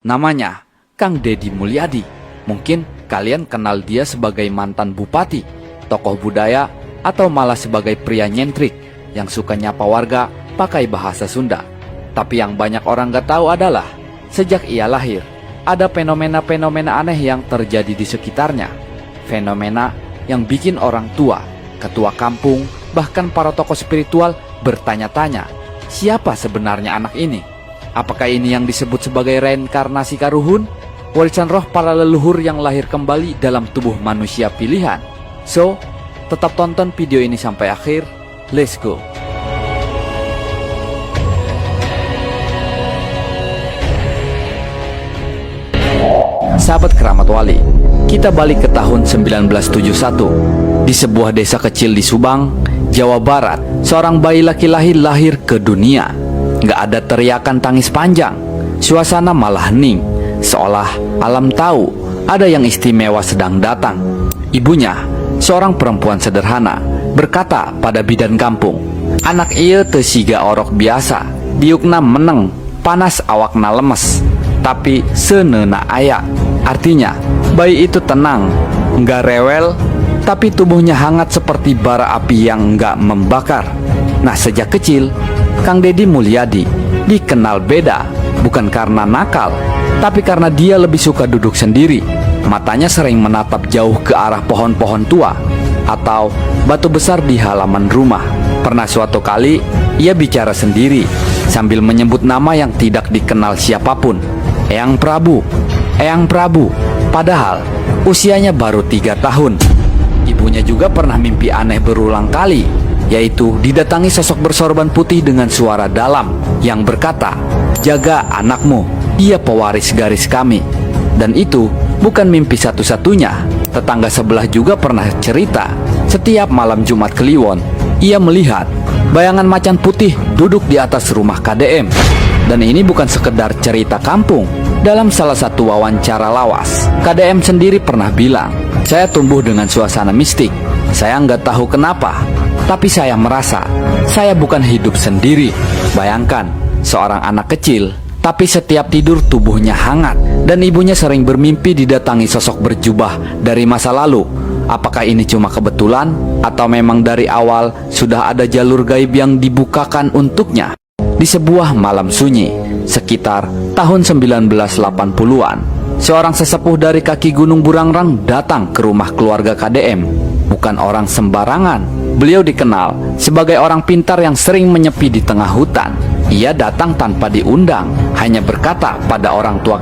Namanya Kang Deddy Mulyadi. Mungkin kalian kenal dia sebagai mantan bupati, tokoh budaya, atau malah sebagai pria nyentrik yang suka nyapa warga pakai bahasa Sunda. Tapi yang banyak orang gak tahu adalah sejak ia lahir, ada fenomena-fenomena aneh yang terjadi di sekitarnya. Fenomena yang bikin orang tua, ketua kampung, bahkan para tokoh spiritual bertanya-tanya, siapa sebenarnya anak ini? Apakah ini yang disebut sebagai reinkarnasi karuhun? Warisan roh para leluhur yang lahir kembali dalam tubuh manusia pilihan? So, tetap tonton video ini sampai akhir. Let's go! Sahabat Keramat Wali, kita balik ke tahun 1971. Di sebuah desa kecil di Subang, Jawa Barat, seorang bayi laki-laki lahir ke dunia. Gak ada teriakan tangis panjang, suasana malah hening, seolah alam tahu ada yang istimewa sedang datang. Ibunya, seorang perempuan sederhana, berkata pada bidan kampung, "Anak ieu teu siga orok biasa, diukna meneng, panas awakna lemes, tapi seuneuna aya." Artinya, bayi itu tenang, enggak rewel, tapi tubuhnya hangat seperti bara api yang enggak membakar. Nah, sejak kecil, Kang Deddy Mulyadi dikenal beda, bukan karena nakal, tapi karena dia lebih suka duduk sendiri. Matanya sering menatap jauh ke arah pohon-pohon tua atau batu besar di halaman rumah. Pernah suatu kali, ia bicara sendiri sambil menyebut nama yang tidak dikenal siapapun. Eyang Prabu, Eyang Prabu. Padahal usianya baru 3 tahun. Ibunya juga pernah mimpi aneh berulang kali, yaitu didatangi sosok bersorban putih dengan suara dalam yang berkata, "Jaga anakmu, dia pewaris garis kami." Dan itu bukan mimpi satu-satunya. Tetangga sebelah juga pernah cerita, setiap malam Jumat Kliwon, ia melihat bayangan macan putih duduk di atas rumah KDM. Dan ini bukan sekedar cerita kampung. Dalam salah satu wawancara lawas, KDM sendiri pernah bilang, "Saya tumbuh dengan suasana mistik. Saya nggak tahu kenapa, tapi saya merasa saya bukan hidup sendiri." Bayangkan, seorang anak kecil, tapi setiap tidur tubuhnya hangat, dan ibunya sering bermimpi didatangi sosok berjubah dari masa lalu. Apakah ini cuma kebetulan, atau memang dari awal sudah ada jalur gaib yang dibukakan untuknya? Di sebuah malam sunyi, sekitar tahun 1980-an, seorang sesepuh dari kaki Gunung Burangrang datang ke rumah keluarga KDM. Bukan orang sembarangan, beliau dikenal sebagai orang pintar yang sering menyepi di tengah hutan. Ia datang tanpa diundang, hanya berkata pada orang tua KDM,